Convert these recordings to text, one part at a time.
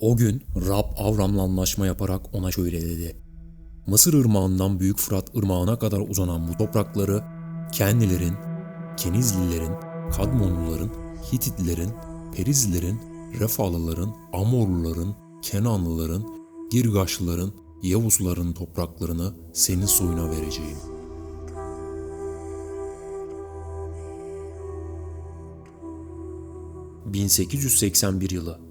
O gün Rab Avram'la anlaşma yaparak ona şöyle dedi: Mısır ırmağından Büyük Fırat ırmağına kadar uzanan bu toprakları Kenlilerin, Kenizlilerin, Kadmonluların, Hititlerin, Perizlilerin, Refalıların, Amorluların, Kenanlıların, Girgaşlıların, Yavuzların topraklarını senin soyuna vereceğim. ...1881 yılı.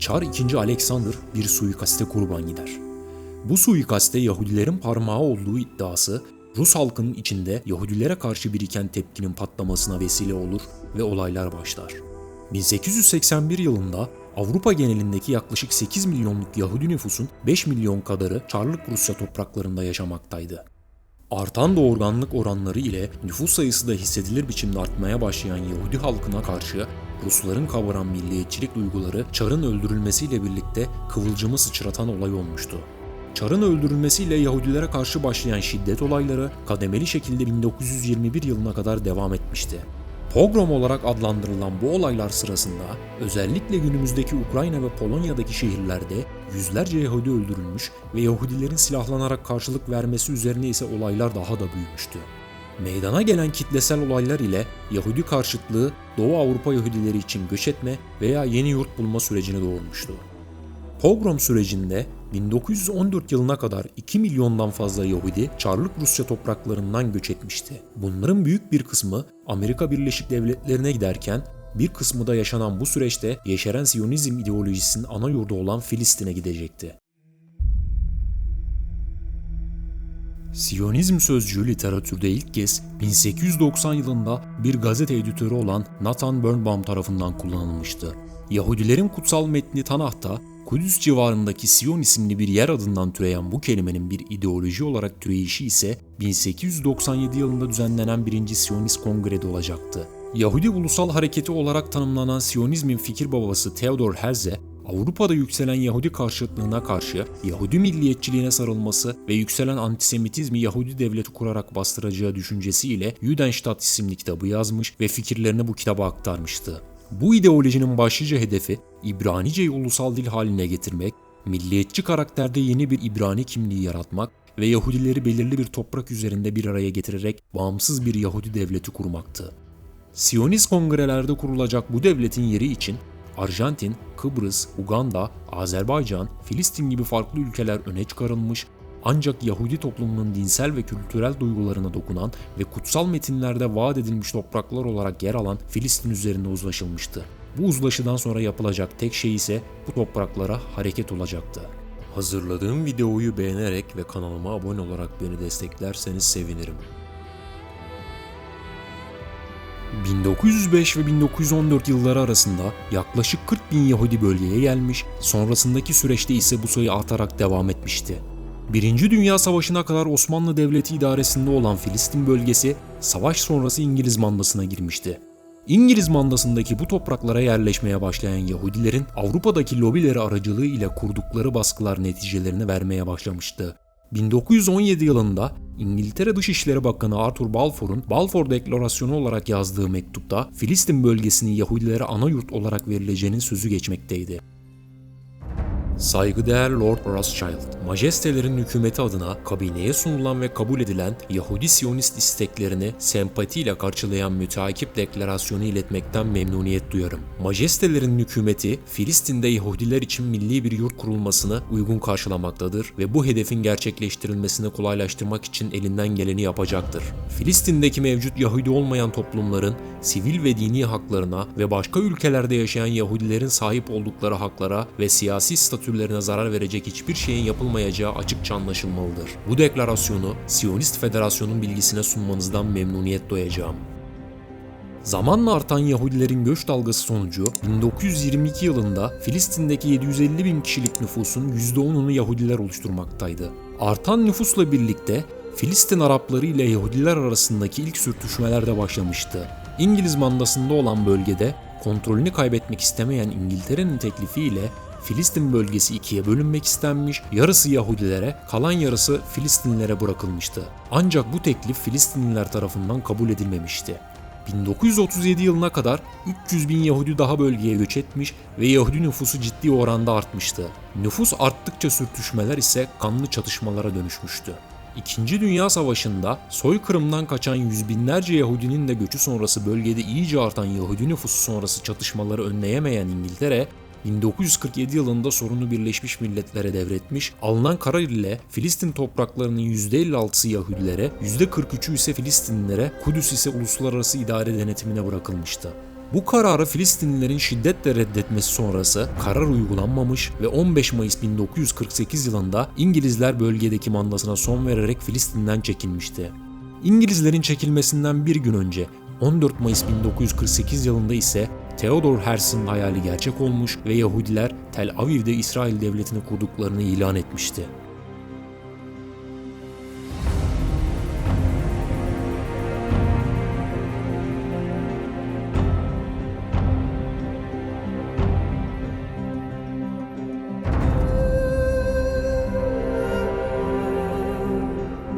Çar II. Alexander bir suikaste kurban gider. Bu suikaste Yahudilerin parmağı olduğu iddiası Rus halkının içinde Yahudilere karşı biriken tepkinin patlamasına vesile olur ve olaylar başlar. 1881 yılında Avrupa genelindeki yaklaşık 8 milyonluk Yahudi nüfusun 5 milyon kadarı Çarlık Rusya topraklarında yaşamaktaydı. Artan doğurganlık oranları ile nüfus sayısı da hissedilir biçimde artmaya başlayan Yahudi halkına karşı Rusların kabaran milliyetçilik duyguları Çar'ın öldürülmesiyle birlikte kıvılcımı sıçratan olay olmuştu. Çar'ın öldürülmesiyle Yahudilere karşı başlayan şiddet olayları kademeli şekilde 1921 yılına kadar devam etmişti. Pogrom olarak adlandırılan bu olaylar sırasında özellikle günümüzdeki Ukrayna ve Polonya'daki şehirlerde yüzlerce Yahudi öldürülmüş ve Yahudilerin silahlanarak karşılık vermesi üzerine ise olaylar daha da büyümüştü. Meydana gelen kitlesel olaylar ile Yahudi karşıtlığı Doğu Avrupa Yahudileri için göç etme veya yeni yurt bulma sürecini doğurmuştu. Pogrom sürecinde 1914 yılına kadar 2 milyondan fazla Yahudi Çarlık Rusya topraklarından göç etmişti. Bunların büyük bir kısmı Amerika Birleşik Devletleri'ne giderken bir kısmı da yaşanan bu süreçte yeşeren Siyonizm ideolojisinin ana yurdu olan Filistin'e gidecekti. Siyonizm sözcüğü literatürde ilk kez 1890 yılında bir gazete editörü olan Nathan Birnbaum tarafından kullanılmıştı. Yahudilerin kutsal metni Tanah'ta Kudüs civarındaki Siyon isimli bir yer adından türeyen bu kelimenin bir ideoloji olarak türeyişi ise 1897 yılında düzenlenen 1. Siyonist Kongre'de olacaktı. Yahudi Ulusal Hareketi olarak tanımlanan Siyonizmin fikir babası Theodor Herzl, Avrupa'da yükselen Yahudi karşıtlığına karşı Yahudi milliyetçiliğine sarılması ve yükselen antisemitizmi Yahudi devleti kurarak bastıracağı düşüncesiyle Judenstadt isimli kitabı yazmış ve fikirlerini bu kitaba aktarmıştı. Bu ideolojinin başlıca hedefi İbranice'yi ulusal dil haline getirmek, milliyetçi karakterde yeni bir İbrani kimliği yaratmak ve Yahudileri belirli bir toprak üzerinde bir araya getirerek bağımsız bir Yahudi devleti kurmaktı. Siyonist kongrelerde kurulacak bu devletin yeri için Arjantin, Kıbrıs, Uganda, Azerbaycan, Filistin gibi farklı ülkeler öne çıkarılmış, ancak Yahudi toplumunun dinsel ve kültürel duygularına dokunan ve kutsal metinlerde vaat edilmiş topraklar olarak yer alan Filistin üzerinde uzlaşılmıştı. Bu uzlaşıdan sonra yapılacak tek şey ise bu topraklara hareket olacaktı. Hazırladığım videoyu beğenerek ve kanalıma abone olarak beni desteklerseniz sevinirim. 1905 ve 1914 yılları arasında yaklaşık 40 bin Yahudi bölgeye gelmiş, sonrasındaki süreçte ise bu sayı artarak devam etmişti. Birinci Dünya Savaşı'na kadar Osmanlı Devleti idaresinde olan Filistin bölgesi, savaş sonrası İngiliz mandasına girmişti. İngiliz mandasındaki bu topraklara yerleşmeye başlayan Yahudilerin Avrupa'daki lobileri aracılığı ile kurdukları baskılar neticelerini vermeye başlamıştı. 1917 yılında İngiltere Dışişleri Bakanı Arthur Balfour'un Balfour Deklarasyonu olarak yazdığı mektupta Filistin bölgesinin Yahudilere ana yurt olarak verileceğinin sözü geçmekteydi. Saygıdeğer Lord Rothschild, majestelerin hükümeti adına kabineye sunulan ve kabul edilen Yahudi Siyonist isteklerini sempatiyle karşılayan müteakip deklarasyonu iletmekten memnuniyet duyarım. Majestelerin hükümeti, Filistin'de Yahudiler için milli bir yurt kurulmasını uygun karşılamaktadır ve bu hedefin gerçekleştirilmesini kolaylaştırmak için elinden geleni yapacaktır. Filistin'deki mevcut Yahudi olmayan toplumların sivil ve dini haklarına ve başka ülkelerde yaşayan Yahudilerin sahip oldukları haklara ve siyasi statülerine zarar verecek hiçbir şeyin yapılmayacağı açıkça anlaşılmalıdır. Bu deklarasyonu Siyonist Federasyon'un bilgisine sunmanızdan memnuniyet duyacağım. Zamanla artan Yahudilerin göç dalgası sonucu 1922 yılında Filistin'deki 750 bin kişilik nüfusun %10'unu Yahudiler oluşturmaktaydı. Artan nüfusla birlikte Filistin Arapları ile Yahudiler arasındaki ilk sürtüşmeler de başlamıştı. İngiliz mandasında olan bölgede kontrolünü kaybetmek istemeyen İngiltere'nin teklifiyle Filistin bölgesi ikiye bölünmek istenmiş, yarısı Yahudilere, kalan yarısı Filistinlilere bırakılmıştı. Ancak bu teklif Filistinliler tarafından kabul edilmemişti. 1937 yılına kadar 300 bin Yahudi daha bölgeye göç etmiş ve Yahudi nüfusu ciddi oranda artmıştı. Nüfus arttıkça sürtüşmeler ise kanlı çatışmalara dönüşmüştü. İkinci Dünya Savaşı'nda soykırımdan kaçan yüz binlerce Yahudinin de göçü sonrası bölgede iyice artan Yahudi nüfusu sonrası çatışmaları önleyemeyen İngiltere, 1947 yılında sorunu Birleşmiş Milletler'e devretmiş, alınan karar ile Filistin topraklarının %56'sı Yahudilere, %43'ü ise Filistinlilere, Kudüs ise uluslararası idare denetimine bırakılmıştı. Bu kararı Filistinlilerin şiddetle reddetmesi sonrası karar uygulanmamış ve 15 Mayıs 1948 yılında İngilizler bölgedeki mandasına son vererek Filistin'den çekilmişti. İngilizlerin çekilmesinden bir gün önce 14 Mayıs 1948 yılında ise Theodor Herzl'in hayali gerçek olmuş ve Yahudiler Tel Aviv'de İsrail devletini kurduklarını ilan etmişti.